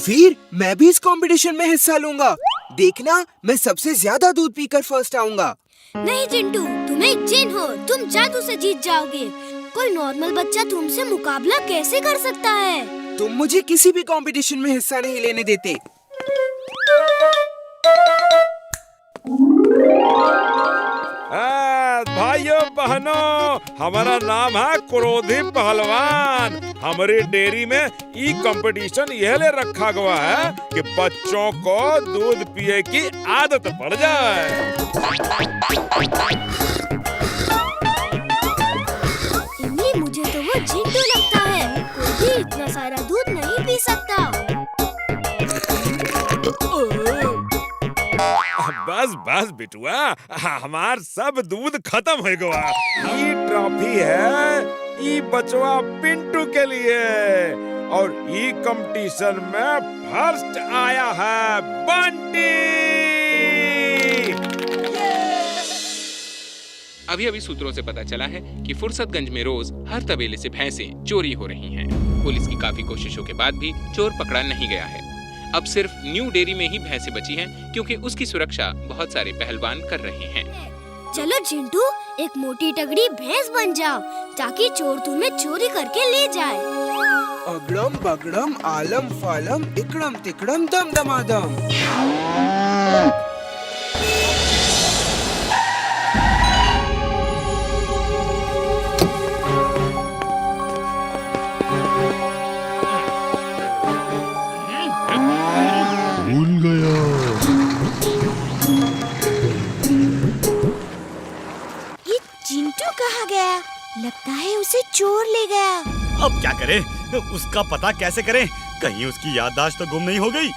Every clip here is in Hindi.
वीर, मैं भी इस कंपटीशन में हिस्सा लूंगा। देखना, मैं सबसे ज्यादा दूध पीकर फर्स्ट आऊंगा। नहीं चिंटू, तुम एक जिन हो, तुम जादू से जीत जाओगे। कोई नॉर्मल बच्चा तुमसे मुकाबला कैसे कर सकता है? तुम मुझे किसी भी कंपटीशन में हिस्सा नहीं लेने देते। भाइयों बहनों, हमारा नाम है क्रोधी पहलवान। हमारी डेयरी में ई कंपटीशन यह ले रखा गया है कि बच्चों को दूध पिए की आदत पड़ जाए। इमली, मुझे तो वो चिंटू लगता है। कोई भी इतना सारा दूध नहीं पी सकता। बस बस बिटुआ, हमार सब दूध खत्म हो गया। ये ट्रॉफी है ई बचवा पिंटू के लिए, और ई कंपटीशन में फर्स्ट आया है बंटी। अभी सूत्रों से पता चला है कि फुर्सतगंज में रोज हर तबेले से भैंसें चोरी हो रही हैं। पुलिस की काफी कोशिशों के बाद भी चोर पकड़ा नहीं गया है। अब सिर्फ न्यू डेयरी में ही भैंसें बची हैं, क्योंकि उसकी सुरक्षा बहुत सारे पहलवान कर रहे हैं। चलो चिंटू, एक मोटी तगड़ी भैंस बन जाओ, ताकि चोर तुम्हें चोरी करके ले जाए। अगड़म बगड़म आलम फालम इकड़म तिकड़म दम दमादम। लगता है उसे चोर ले गया। अब क्या करें? उसका पता कैसे करें? कहीं उसकी याददाश्त तो गुम नहीं हो गई।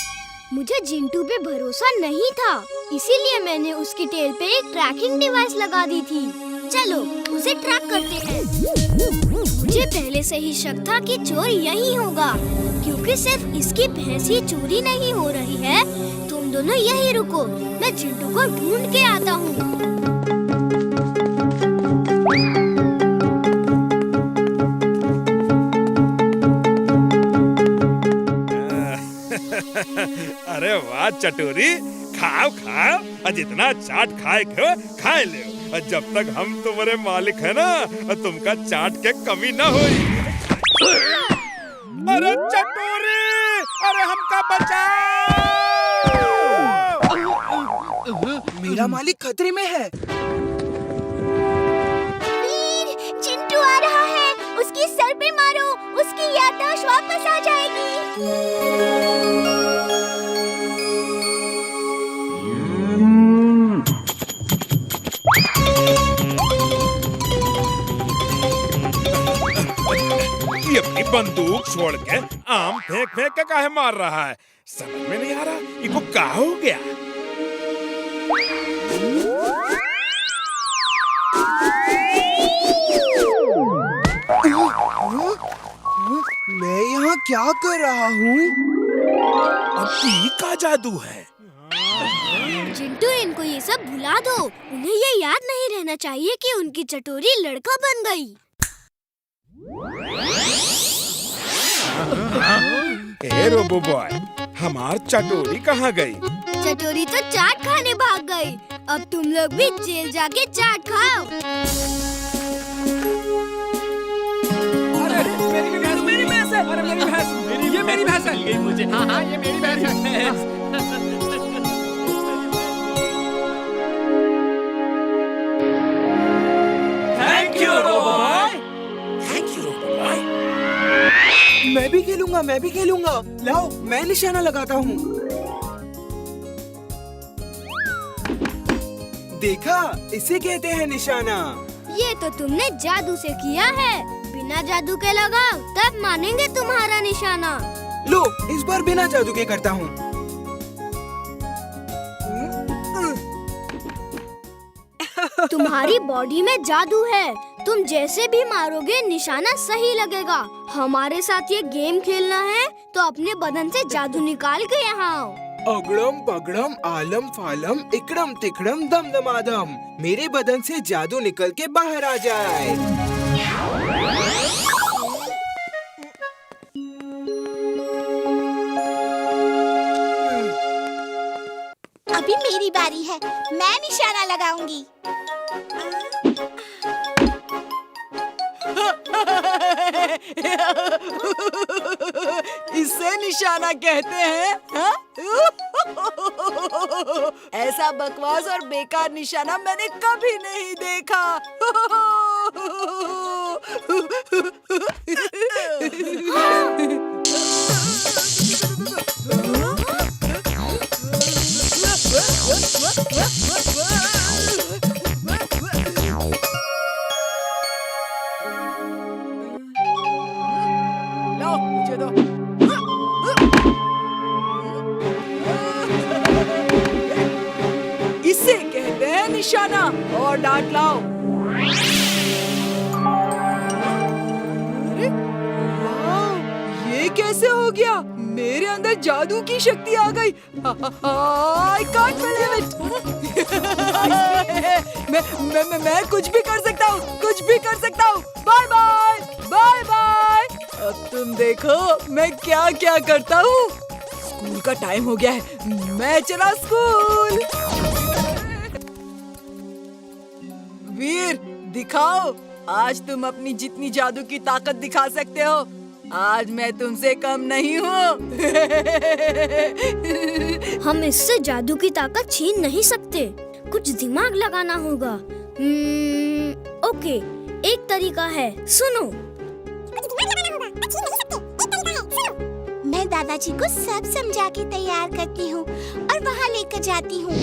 मुझे जिंटू पे भरोसा नहीं था, इसीलिए मैंने उसकी टेल पे एक ट्रैकिंग डिवाइस लगा दी थी। चलो उसे ट्रैक करते हैं। मुझे पहले से ही शक था कि चोर यही होगा, क्योंकि सिर्फ इसकी भैंस ही चोरी नहीं हो रही है। तुम दोनों यही रुको, मैं जिंटू को ढूंढ के आता हूँ। अरे वाह चटोरी, खाओ खाओ, और जितना चाट खाए खाए ले। और जब तक हम तुम्हारे मालिक है ना, तुमका चाट के कमी ना होई। अरे चटोरी, अरे हमका बचाओ। मेरा मालिक खतरे में है। वीर, चिंटू आ रहा है, उसकी सर पे मारो, उसकी याददाश्त वापस आ जाएगी। ये अपनी बंदूक छोड़ के आम फेंक फेंक के काहे मार रहा है? समझ में नहीं आ रहा, इनको क्या हो गया? मैं यहाँ क्या कर रहा हूँ? अब ई का जादू है। चिंटू, इनको ये सब भुला दो। उन्हें ये याद नहीं रहना चाहिए कि उनकी चटोरी लड़का बन गई। ए रोबो बॉय, हमार चटोरी कहाँ गई? चटोरी तो चाट खाने भाग गई। अब तुम लोग भी जेल जाके चाट खाओ। मेरी भैंस है। अरे मेरी भैंस, ये मेरी भैंस है। मुझे हाँ, ये मेरी भैंस है। Thank you robo boy. Thank you robo boy. मैं भी खेलूंगा। लाओ, मैं निशाना लगाता हूँ। देखा, इसे कहते हैं निशाना। ये तो तुमने जादू से किया है। बिना जादू के लगाओ, तब मानेंगे तुम्हारा निशाना। लो, इस बार बिना जादू के करता हूँ। तुम्हारी बॉडी में जादू है। तुम जैसे भी मारोगे निशाना सही लगेगा। हमारे साथ ये गेम खेलना है तो अपने बदन से जादू निकाल के यहाँ आओ। अगड़म पगड़म आलम फालम इकड़म तिकड़म दम दमादम, मेरे बदन से जादू निकल के बाहर आ जाए। अभी मेरी बारी है, मैं निशाना लगाऊंगी। इससे निशाना कहते हैं, हाँ? ऐसा बकवास और बेकार निशाना मैंने कभी नहीं देखा। लो, मुझे दो। इसे कहते हैं निशाना, और डांट लाओ। अरे वाह, ये कैसे हो गया? मेरे अंदर जादू की शक्ति आ गई। I can't believe it। मैं कुछ भी कर सकता हूँ, कुछ भी कर सकता हूँ। Bye bye, bye bye. अब तुम देखो मैं क्या क्या करता हूँ। स्कूल का टाइम हो गया है, मैं चला स्कूल। वीर, दिखाओ आज तुम अपनी जितनी जादू की ताकत दिखा सकते हो। आज मैं तुमसे कम नहीं हूँ। हम इससे जादू की ताकत छीन नहीं सकते, कुछ दिमाग लगाना होगा। ओके, एक तरीका है, सुनो। मैं दादाजी को सब समझा के तैयार करती हूँ और वहाँ लेकर जाती हूँ।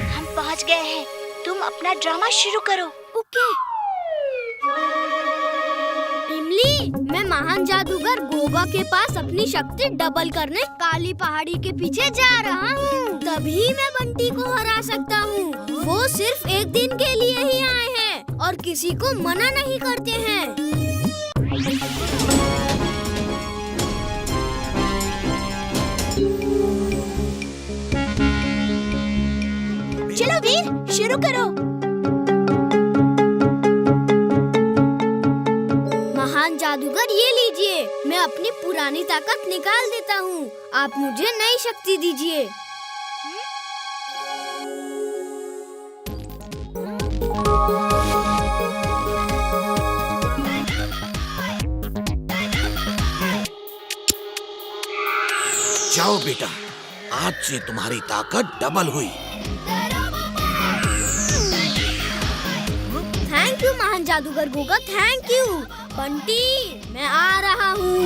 हम पहुँच गए हैं, तुम अपना ड्रामा शुरू करो। ओके। इमली, मैं महान जादूगर गोगा के पास अपनी शक्ति डबल करने काली पहाड़ी के पीछे जा रहा हूँ। तभी मैं बंटी को हरा सकता हूँ। वो सिर्फ एक दिन के लिए ही आए हैं और किसी को मना नहीं करते हैं। चलो वीर, शुरू करो। महान जादूगर, ये लीजिए, मैं अपनी पुरानी ताकत निकाल देता हूँ। आप मुझे नई शक्ति दीजिए। जाओ बेटा, आज से तुम्हारी ताकत डबल हुई। थैंक यू महान जादूगर गोगा, थैंक यू। बंटी, मैं आ रहा हूँ।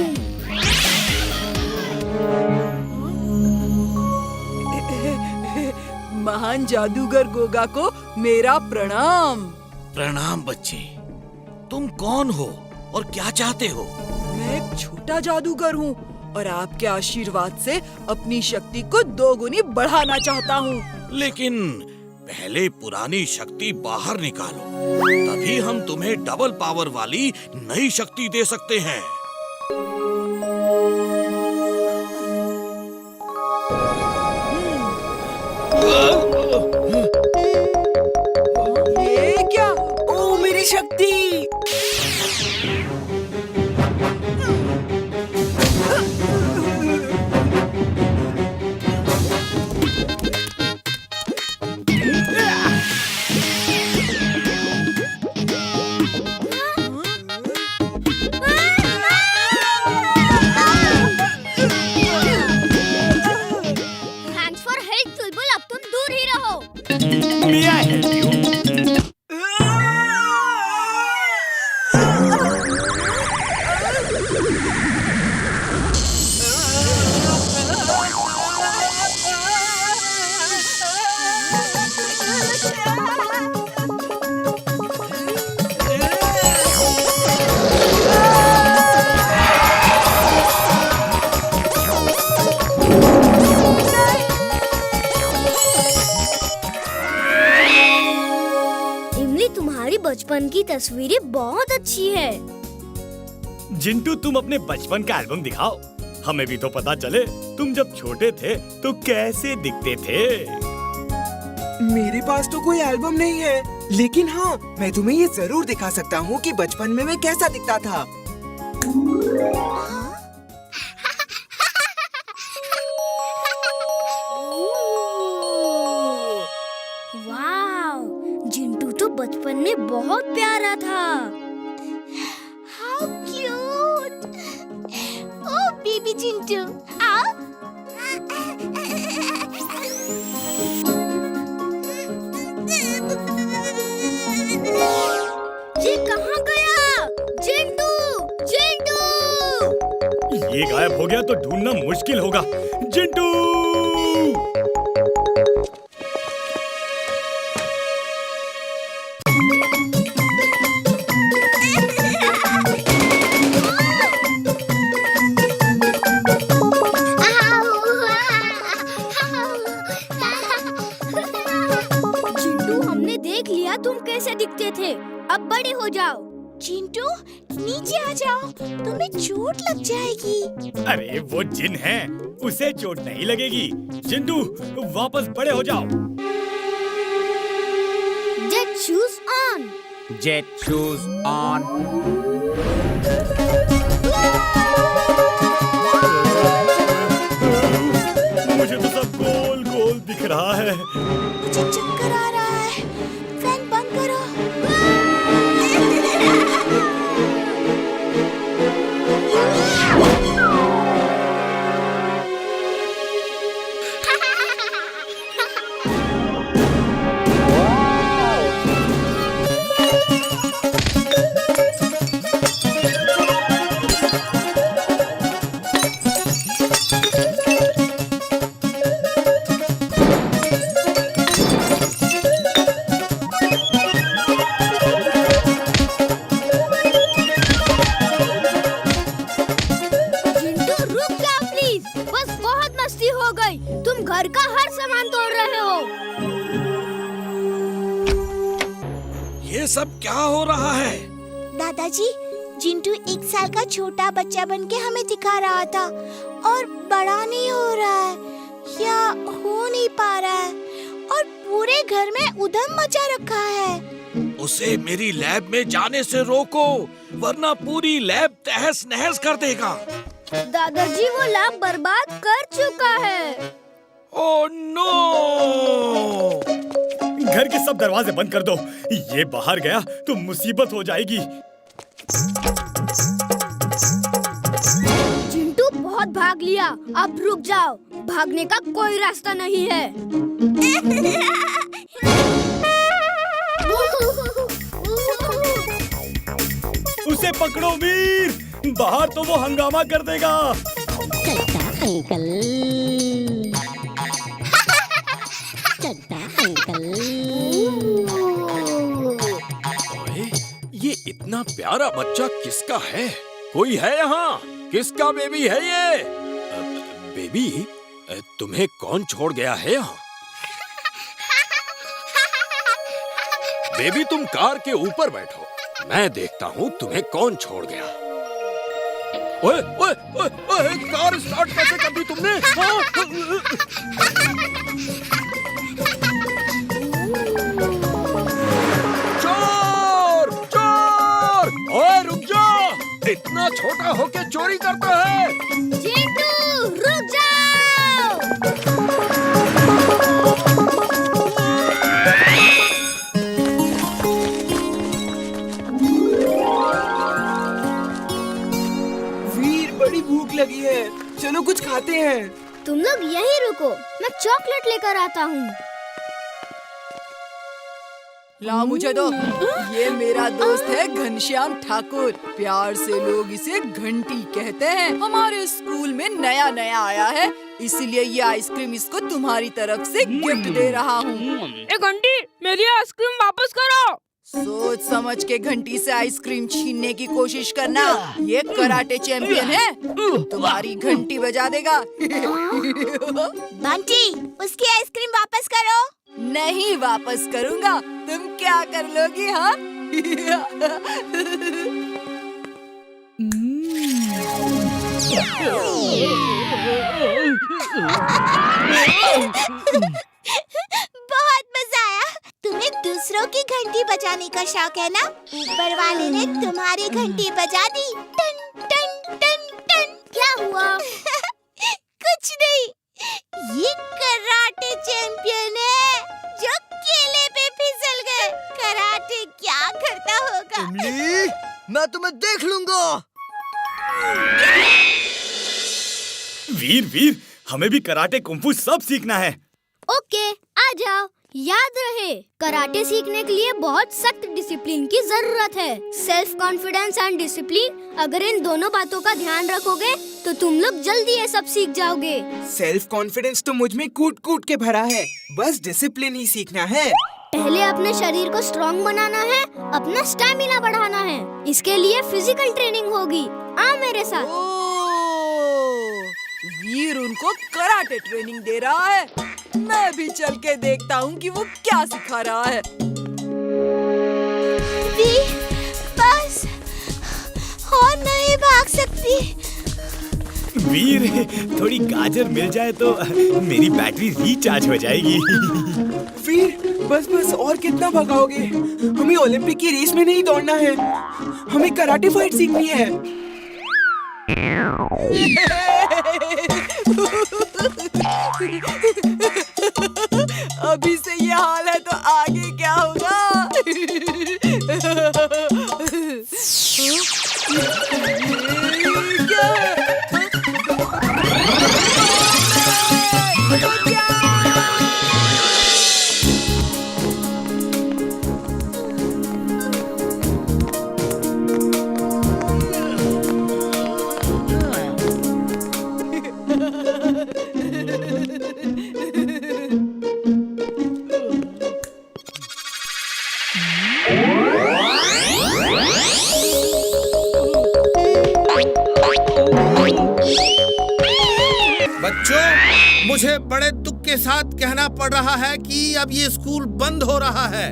महान जादूगर गोगा को मेरा प्रणाम। प्रणाम बच्चे, तुम कौन हो और क्या चाहते हो? मैं एक छोटा जादूगर हूँ और आपके आशीर्वाद से अपनी शक्ति को 2 गुनी बढ़ाना चाहता हूँ। लेकिन पहले पुरानी शक्ति बाहर निकालो, तभी हम तुम्हें डबल पावर वाली नई शक्ति दे सकते हैं। ये क्या? ओ मेरी शक्ति! थैंक्स फॉर हेल्प चुलबुल, अब तुम दूर ही रहो। May I help you? इमली, तुम्हारी बचपन की तस्वीरें बहुत अच्छी है। जिंटू, तुम अपने बचपन का एल्बम दिखाओ, हमें भी तो पता चले तुम जब छोटे थे तो कैसे दिखते थे? मेरे पास तो कोई एल्बम नहीं है, लेकिन हाँ, मैं तुम्हें ये जरूर दिखा सकता हूँ कि बचपन में मैं कैसा दिखता था। वाव, जिंटू तो बचपन में बहुत प्यारा था। How cute! Oh baby Chintu, आओ। ये कहाँ गया? जिंटू, जिंटू! ये गायब हो गया तो ढूंढना मुश्किल होगा। जिंटू! जिंटू, हमने देख लिया तुम कैसे दिखते थे। अब बड़े हो जाओ। चिंटू, नीचे आ जाओ, तुम्हें चोट लग जाएगी। अरे वो जिन है, उसे चोट नहीं लगेगी। जिंटू, वापस बड़े हो जाओ। Jet shoes on. Jet shoes on. मुझे तो सब गोल गोल दिख रहा है। मुझे चक्कर आ रहा है, फैन बंद करो। जिंटू, रुक जाओ प्लीज। बस बहुत मस्ती हो गई। तुम घर का हर सामान तोड़ रहे हो। ये सब क्या हो रहा है? दादाजी, जिंटू 1 साल का छोटा बच्चा बनके हमें दिखा रहा था और बड़ा नहीं हो रहा है या हो नहीं पा रहा है और पूरे घर में उधम मचा रखा है। उसे मेरी लैब में जाने से रोको, वरना पूरी लैब तहस नहस कर देगा। दादाजी, वो लैब बर्बाद कर चुका है। Oh no! घर के सब दरवाजे बंद कर दो। ये बाहर गया तो मुसीबत हो जाएगी। जिंटू बहुत भाग लिया। अब रुक जाओ। भागने का कोई रास्ता नहीं है। उसे पकड़ो वीर, बाहर तो वो हंगामा कर देगा। चलता अंकल, चलता अंकल। ओए, ये इतना प्यारा बच्चा किसका है? कोई है यहाँ? किसका बेबी है ये? बेबी, तुम्हें कौन छोड़ गया है यहाँ? बेबी, तुम कार के ऊपर बैठो, मैं देखता हूँ तुम्हें कौन छोड़ गया। ओए, ओए, ओए, ओए, कार स्टार्ट कैसे कर दी तुमने? हाँ? चोर! चोर! ओए, रुक जा! इतना छोटा होके चोरी करता है? जिंटू, रुक जाओ। वीर, बड़ी भूख लगी है, चलो कुछ खाते हैं। तुम लोग यहीं रुको, मैं चॉकलेट लेकर आता हूँ। ला मुझे दो। ये मेरा दोस्त है घनश्याम ठाकुर। प्यार से लोग इसे घंटी कहते हैं। हमारे स्कूल में नया नया आया है, इसीलिए ये आइसक्रीम इसको तुम्हारी तरफ से गिफ्ट दे रहा हूँ। घंटी, मेरी आइसक्रीम वापस करो। सोच समझ के घंटी से आइसक्रीम छीनने की कोशिश करना। ये कराटे चैंपियन है, तुम्हारी घंटी बजा देगा। बंटी, उसकी आइसक्रीम वापस करो। नहीं वापस करूँगा, तुम क्या कर लोगी? हाँ बहुत मजा आया। तुम्हें दूसरों की घंटी बजाने का शौक है ना? ऊपर वाले ने तुम्हारी घंटी बजा दी। टन टन टन टन। क्या हुआ? कुछ नहीं। ये कराटे चैंपियन है जो केले पे फिसल गए। कराटे क्या करता होगा? इमली, मैं तुम्हें देख लूंगा। वीर वीर, हमें भी कराटे कुंफू सब सीखना है। ओके, आ जाओ। याद रहे, कराटे सीखने के लिए बहुत सख्त डिसिप्लिन की जरूरत है। सेल्फ कॉन्फिडेंस एंड डिसिप्लिन, अगर इन दोनों बातों का ध्यान रखोगे तो तुम लोग जल्दी ये सब सीख जाओगे। सेल्फ कॉन्फिडेंस तो मुझ में कूट कूट के भरा है, बस डिसिप्लिन ही सीखना है। पहले अपने शरीर को स्ट्रॉन्ग बनाना है, अपना स्टैमिना बढ़ाना है। इसके लिए फिजिकल ट्रेनिंग होगी। आ मेरे साथ। वीर उनको कराटे ट्रेनिंग दे रहा है। मैं भी चल के देखता हूँ कि वो क्या सिखा रहा है। वीर, बस और नहीं भाग सकती। वीर, थोड़ी गाजर मिल जाए तो मेरी बैटरी रिचार्ज हो जाएगी। फिर बस बस और कितना भगाओगे? हमें ओलंपिक की रेस में नहीं दौड़ना है, हमें कराटे फाइट सीखनी है। अभी से ये हाल है तो आगे क्या होगा? बच्चों, मुझे बड़े दुख के साथ कहना पड़ रहा है कि अब ये स्कूल बंद हो रहा है।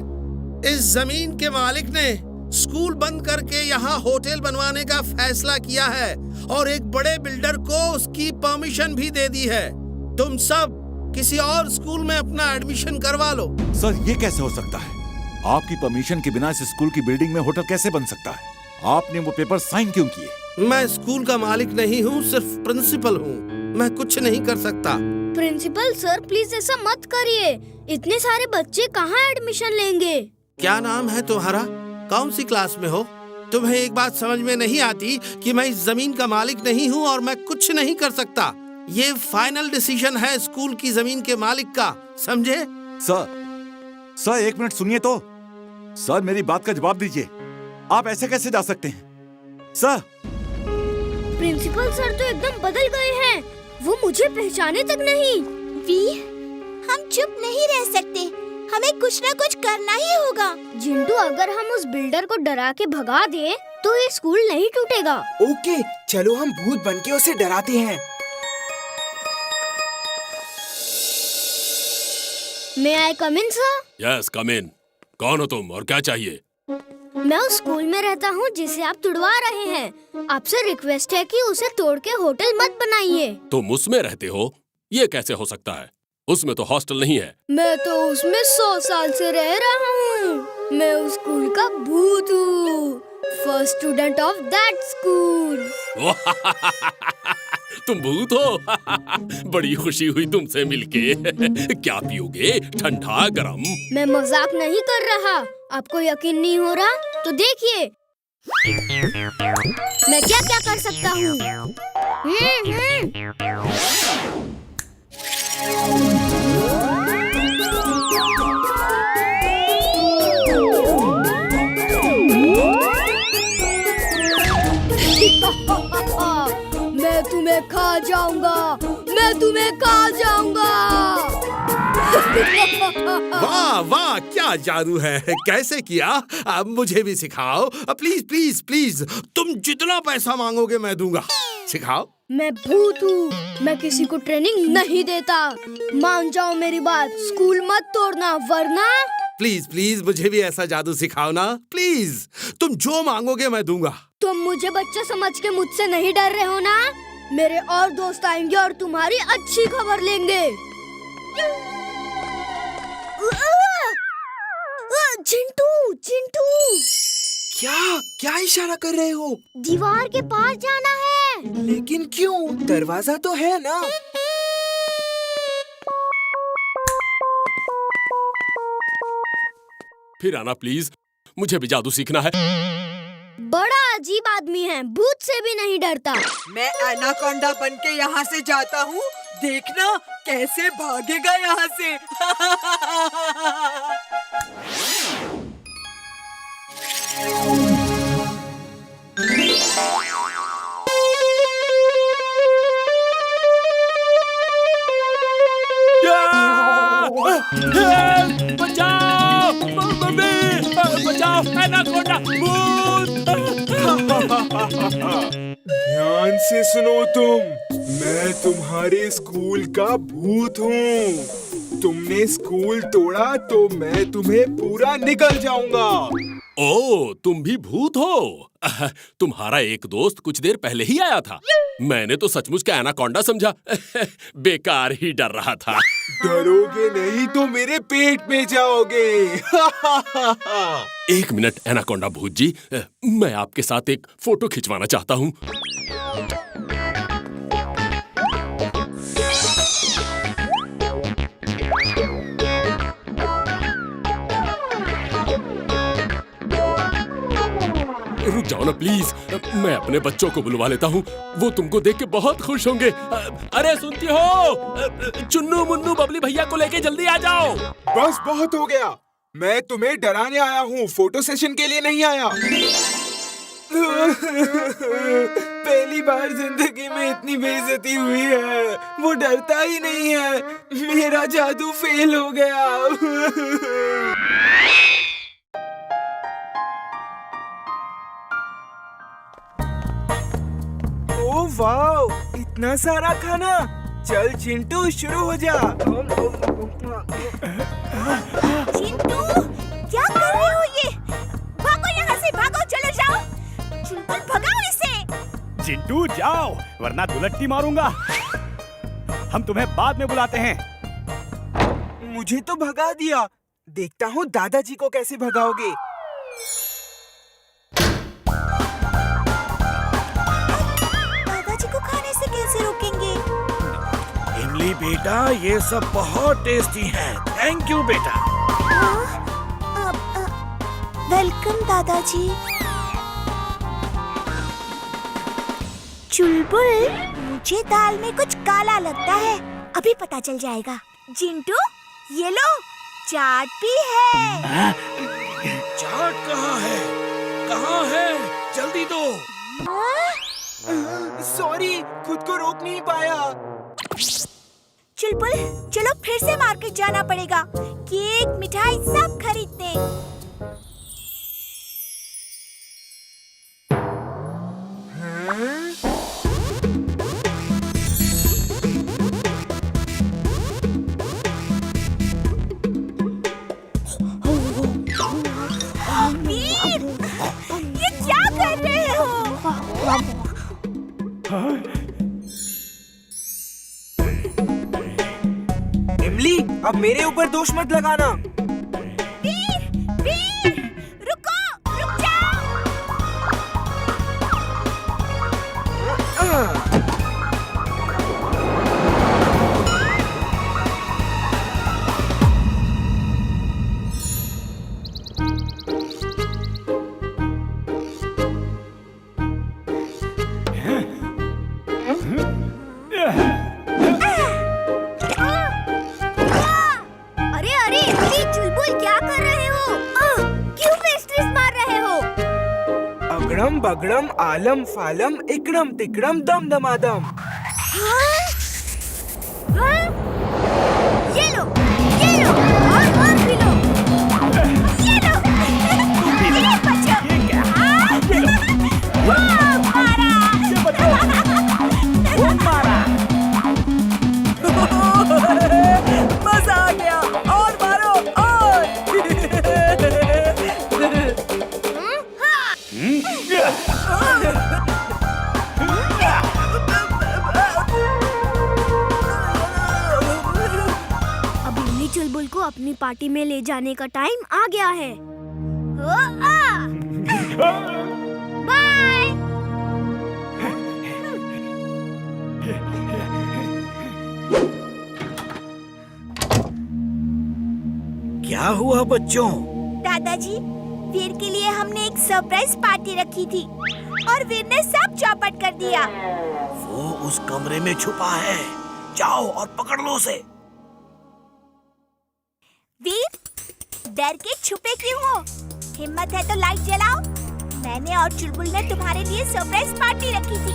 इस जमीन के मालिक ने स्कूल बंद करके यहाँ होटल बनवाने का फैसला किया है और एक बड़े बिल्डर को उसकी परमिशन भी दे दी है। तुम सब किसी और स्कूल में अपना एडमिशन करवा लो। सर, ये कैसे हो सकता है? आपकी परमिशन के बिना इस स्कूल की बिल्डिंग में होटल कैसे बन सकता है? आपने वो पेपर साइन क्यों किए? मैं स्कूल का मालिक नहीं हूँ, सिर्फ प्रिंसिपल हूँ। मैं कुछ नहीं कर सकता। प्रिंसिपल सर, प्लीज ऐसा मत करिए। इतने सारे बच्चे कहाँ एडमिशन लेंगे? क्या नाम है तुम्हारा? कौन सी क्लास में हो? तुम्हें एक बात समझ में नहीं आती कि मैं इस जमीन का मालिक नहीं हूँ और मैं कुछ नहीं कर सकता। ये फाइनल डिसीजन है स्कूल की जमीन के मालिक का, समझे? सर एक मिनट सुनिए तो। सर, मेरी बात का जवाब दीजिए। आप ऐसे कैसे जा सकते हैं? सर, प्रिंसिपल सर तो एकदम बदल गए हैं। वो मुझे पहचाने तक नहीं। वीर, हम चुप नहीं रह सकते। हमें कुछ न कुछ करना ही होगा। जिंटू, अगर हम उस बिल्डर को डरा के भगा दे तो ये स्कूल नहीं टूटेगा। ओके, चलो हम भूत बनके उसे डराते हैं। May I come in, sir? Yes, come in. कौन हो तुम और क्या चाहिए? मैं उस स्कूल में रहता हूँ जिसे आप तुड़वा रहे हैं। आपसे रिक्वेस्ट है कि उसे तोड़ के होटल मत बनाइए। तुम उसमें रहते हो? ये कैसे हो सकता है? उसमें तो हॉस्टल नहीं है। मैं तो उसमें 100 साल से रह रहा हूँ। मैं उस स्कूल का भूत हूँ। First student of that school. तुम भूत हो? बड़ी खुशी हुई तुमसे मिलके। क्या पियोगे? ठंडा गरम? मैं मजाक नहीं कर रहा। आपको यकीन नहीं हो रहा तो देखिए मैं क्या क्या कर सकता हूँ। मैं तुम्हें खा जाऊंगा। मैं तुम्हें खा जाऊंगा। वाह वाह, क्या जादू है! कैसे किया? अब मुझे भी सिखाओ प्लीज प्लीज प्लीज। तुम जितना पैसा मांगोगे मैं दूंगा। सिखाओ। मैं भूत हूँ, मैं किसी को ट्रेनिंग नहीं देता। मान जाओ मेरी बात, स्कूल मत तोड़ना वरना। प्लीज प्लीज मुझे भी ऐसा जादू सिखाओ ना प्लीज। तुम जो मांगोगे मैं दूंगा। तुम मुझे बच्चा समझ के मुझसे नहीं डर रहे हो ना? मेरे और दोस्त आएंगे और तुम्हारी अच्छी खबर लेंगे। चिंटू, चिंटू। क्या क्या इशारा कर रहे हो? दीवार के पास जाना है। लेकिन क्यों? दरवाजा तो है ना। फिर आना प्लीज, मुझे भी जादू सीखना है। बड़ा अजीब आदमी है, भूत से भी नहीं डरता। मैं एनाकोंडा बन के यहाँ से जाता हूँ, देखना कैसे भागेगा यहाँ से। बचाओ, बचाओ, एनाकोंडा भूत। ध्यान से सुनो तुम, मैं तुम्हारे स्कूल का भूत हूँ। तुमने स्कूल तोड़ा तो मैं तुम्हें पूरा निकल जाऊंगा। ओ, तुम भी भूत हो? तुम्हारा एक दोस्त कुछ देर पहले ही आया था। मैंने तो सचमुच का एनाकोंडा समझा। बेकार ही डर रहा था। डरोगे नहीं तो मेरे पेट में जाओगे। एक मिनट एनाकोंडा भूत जी, मैं आपके साथ एक फोटो खिंचवाना चाहता हूँ। रुक जाओ ना प्लीज, मैं अपने बच्चों को बुलवा लेता हूँ, वो तुमको देख के बहुत खुश होंगे। अरे सुनती हो? चुन्नू मुन्नू बबली भैया को लेके जल्दी आ जाओ। बस बहुत हो गया, मैं तुम्हें डराने आया हूँ, फोटो सेशन के लिए नहीं आया। पहली बार जिंदगी में इतनी बेइज्जती हुई है। वो डरता ही नहीं है, मेरा जादू फेल हो गया। ओह वाओ, इतना सारा खाना। चल चिंटू शुरू हो जा। चिंटू, क्या कर रहे हो ये? भागो यहाँ से, भागो, चलो जाओ। चुलबुल भगाओ इसे। चिंटू जाओ, वरना दुलट्टी मारूंगा। हम तुम्हें बाद में बुलाते हैं। मुझे तो भगा दिया, देखता हूँ दादाजी को कैसे भगाओगे। दादाजी को खाने से कैसे रोकेंगे? इमली बेटा, ये सब बहुत टेस्टी है। थैंक यू बेटा। वेलकम दादाजी। चुलबुल, मुझे दाल में कुछ काला लगता है, अभी पता चल जाएगा। चिंटू, ये लो, चाट भी है। चाट कहाँ है? कहाँ है? जल्दी दो। सॉरी, खुद को रोक नहीं पाया। चुलबुल, चलो फिर से मार्केट जाना पड़ेगा, केक, मिठाई सब खरीदने। वीर, ये क्या कर रहे हो? इमली, अब मेरे ऊपर दोष मत लगाना। वीर, वीर, रुको, रुक जाओ। अरे अरे इमली, चुलबुल क्या कर रहे हो? क्यों पेस्ट्रीज मार रहे हो? अगड़म बगड़म आलम फालम इकड़म तिकड़म दम दमादम। हाँ? ये लो, और भी लो। ये लो, ये बच्चों। वाह, मारा। मजा आ गया, और मारो, और। चिलबुल को अपनी पार्टी में ले जाने का टाइम आ गया है। बाय। क्या हुआ बच्चों? दादाजी, वीर के लिए हमने एक सरप्राइज पार्टी रखी थी और वीर ने सब चौपट कर दिया। वो उस कमरे में छुपा है, जाओ और पकड़ लो उसे। वीर, डर के छुपे क्यों हो? हिम्मत है तो लाइट जलाओ। मैंने और चुलबुल ने तुम्हारे लिए सरप्राइज पार्टी रखी थी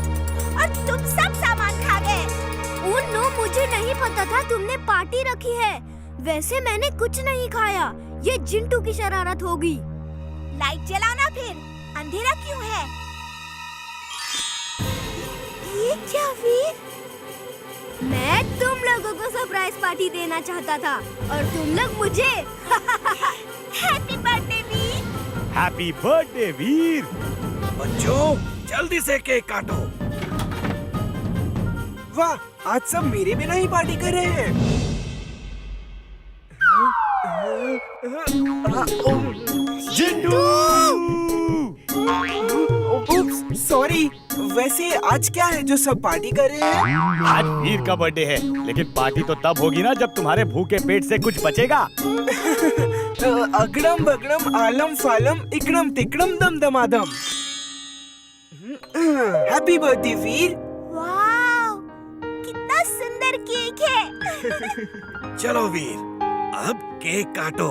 और तुम सब सामान खा गए। ओह नो, मुझे नहीं पता था तुमने पार्टी रखी है। वैसे मैंने कुछ नहीं खाया, ये जिंटू की शरारत होगी। लाइट जलाओ ना फिर, अंधेरा क्यों है? ये क्या वीर? मैं तुम लोगों को सरप्राइज पार्टी देना चाहता था और तुम लोग मुझे। हैप्पी बर्थडे वीर। हैप्पी बर्थडे वीर। बच्चों, जल्दी से केक काटो। वाह, आज सब मेरे बिना ही पार्टी कर रहे हैं। उप्स, सॉरी। वैसे आज क्या है जो सब पार्टी कर रहे हैं? आज वीर का बर्थडे है, लेकिन पार्टी तो तब होगी ना जब तुम्हारे भूखे पेट से कुछ बचेगा। अगड़म बगड़म आलम फालम इकड़म तिकड़म दम दमादम। हैप्पी बर्थडे वीर। वाह, कितना सुंदर केक है। चलो वीर, अब केक काटो।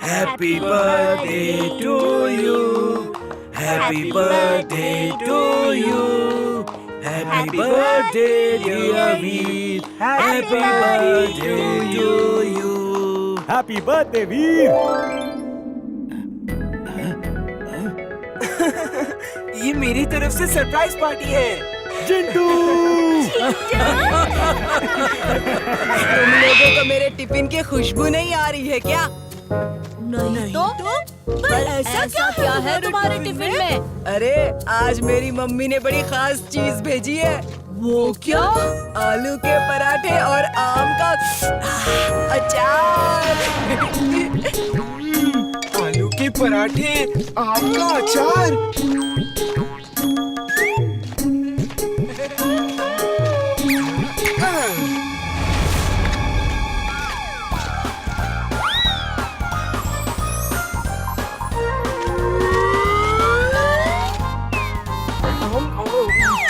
Happy birthday to you, happy birthday to you, happy birthday dear Veer, happy birthday to you, happy birthday Veer. ये मेरी तरफ से सरप्राइज पार्टी है। जिंटू। तुम लोगों को मेरे टिफिन की खुशबू नहीं आ रही है क्या? नहीं तो? पर ऐसा क्या है तुम्हारे टिफिन में? अरे, आज मेरी मम्मी ने बड़ी खास चीज भेजी है। वो क्या? आलू के पराठे और आम का अचार। आलू के पराठे, आम का अचार।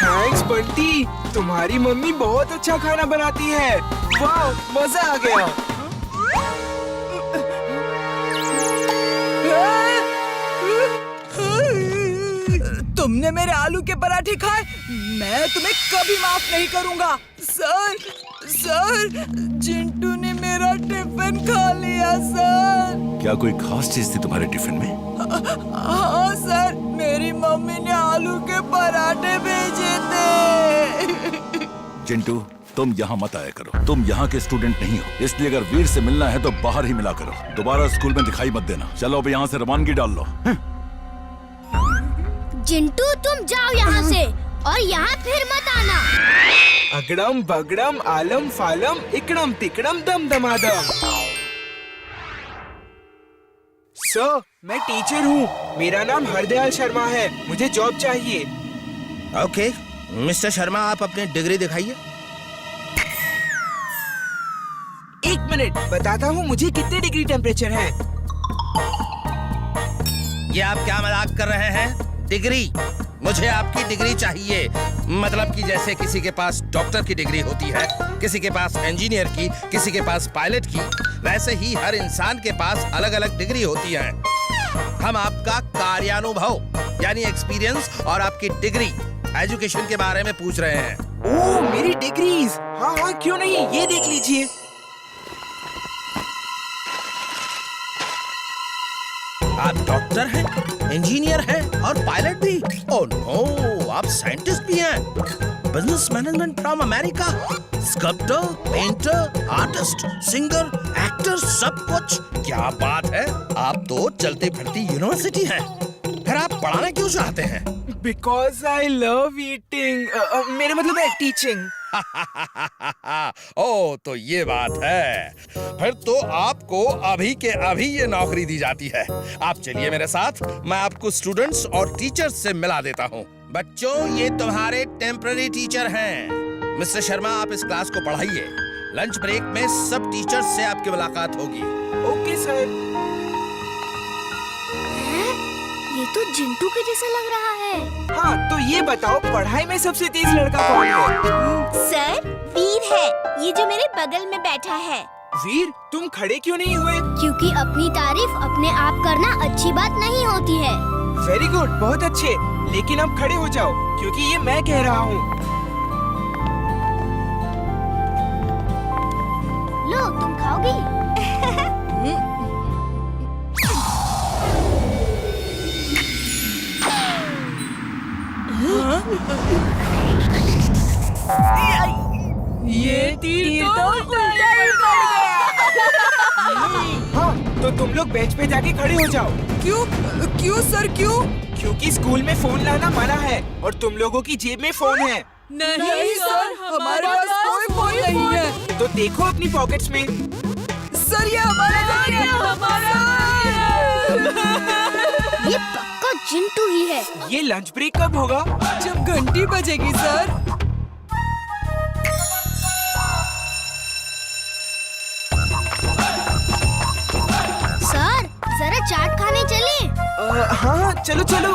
थैंक्स बंटी, तुम्हारी मम्मी बहुत अच्छा खाना बनाती है। वाह, मजा आ गया। तुमने मेरे आलू के पराठे खाए, मैं तुम्हें कभी माफ नहीं करूंगा। सर, जिंटू ने मेरा टिफिन खा लिया सर। क्या कोई खास चीज थी तुम्हारे टिफिन में? हाँ सर, मेरी मम्मी ने आलू के पराठे भेजे थे। चिंटू, तुम यहाँ मत आया करो। तुम यहाँ के स्टूडेंट नहीं हो, इसलिए अगर वीर से मिलना है तो बाहर ही मिला करो। दोबारा स्कूल में दिखाई मत देना। चलो अब यहाँ से रवानगी डाल लो। जिंटू, तुम जाओ यहाँ से और यहाँ फिर मत आना। अगड़म बगड़म आलम फालम इकड़म तिकड़म दम दमादम। सर, मैं टीचर हूँ। मेरा नाम हरदयाल शर्मा है। मुझे जॉब चाहिए। ओके, मिस्टर शर्मा, आप अपनी डिग्री दिखाइए। 1 मिनट, बताता हूँ मुझे कितने डिग्री टेम्परेचर है। ये आप क्या मजाक कर रहे हैं? डिग्री? मुझे आपकी डिग्री चाहिए। मतलब कि जैसे किसी के पास डॉक्टर की डिग्री होती है, किसी के पास इंजीनियर की, किसी के पास पायलट की, वैसे ही हर इंसान के पास अलग अलग डिग्री होती है। हम आपका कार्यानुभव यानी एक्सपीरियंस और आपकी डिग्री एजुकेशन के बारे में पूछ रहे हैं। ओह, मेरी डिग्रीज। हाँ, क्यों नहीं, ये देख लीजिए। आप डॉक्टर हैं, इंजीनियर हैं और पायलट भी। ओह नो, आप साइंटिस्ट भी हैं। Business management from America. Sculptor, painter, artist, singer, actor, सब कुछ। क्या बात है, आप तो चलती फिरती यूनिवर्सिटी हैं। फिर आप पढ़ाना क्यों चाहते हैं? बिकॉज आई लव ईटिंग, मेरा मतलब है टीचिंग। ओ तो ये बात है। फिर तो आपको अभी के अभी ये नौकरी दी जाती है। आप चलिए मेरे साथ, मैं आपको स्टूडेंट्स और टीचर्स से मिला देता हूँ। बच्चों, ये तुम्हारे टेम्पररी टीचर हैं। मिस्टर शर्मा, आप इस क्लास को पढ़ाइए। लंच ब्रेक में सब टीचर्स से आपकी मुलाकात होगी। Okay sir. ये तो जिंटू के जैसा लग रहा है। हाँ, तो ये बताओ पढ़ाई में सबसे तेज लड़का कौन है? सर, वीर है, ये जो मेरे बगल में बैठा है। वीर, तुम खड़े क्यों नहीं हुए? क्योंकि अपनी तारीफ अपने आप करना अच्छी बात नहीं होती है। वेरी गुड, बहुत अच्छे। लेकिन अब खड़े हो जाओ, क्योंकि ये मैं कह रहा हूँ। लो, तुम खाओगी? ये तीर तो उल्टा ही पड़ गया। हाँ, तो तुम लोग बेंच पे जाके खड़े हो जाओ। क्यों? क्यों सर, क्यों? क्योंकि स्कूल में फोन लाना मना है और तुम लोगों की जेब में फोन है। नहीं सर, हमारे पास कोई फोन नहीं है। तो देखो अपनी पॉकेट्स में। सर, ये हमारा नहीं है, हमारा। ये पक्का जिंटू ही है। ये लंच ब्रेक कब होगा? जब घंटी बजेगी सर। सर, जरा चाट खाने चलें? हाँ, चलो चलो।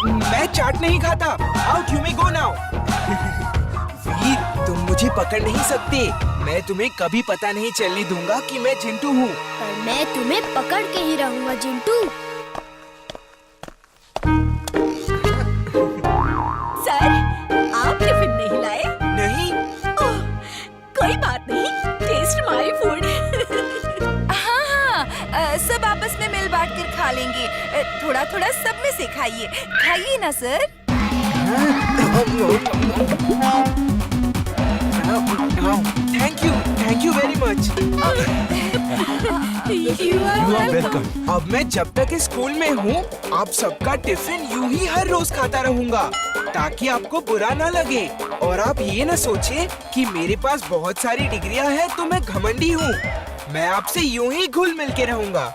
मैं चाट नहीं खाता। Out, you may go now. Veer, तुम मुझे पकड़ नहीं सकते। मैं तुम्हें कभी पता नहीं चलने दूंगा कि मैं जिंटू हूँ। पर मैं तुम्हें पकड़ के ही रहूंगा जिंटू। सर, आप टिफिन नहीं लाए? नहीं। ओह, कोई बात नहीं, टेस्ट माय फूड। हाँ, सब आपस में मिल बांट कर खा लेंगे। थोड़ा थोड़ा सब में से खाइए। खाइए ना sir. Thank you very much. You are welcome. अब मैं जब तक इस स्कूल में हूँ, आप सबका टिफिन यूं ही हर रोज खाता रहूंगा, ताकि आपको बुरा ना लगे और आप ये ना सोचे कि मेरे पास बहुत सारी डिग्रियां हैं तो मैं घमंडी हूँ। मैं आपसे यूं ही घुल मिल के रहूंगा।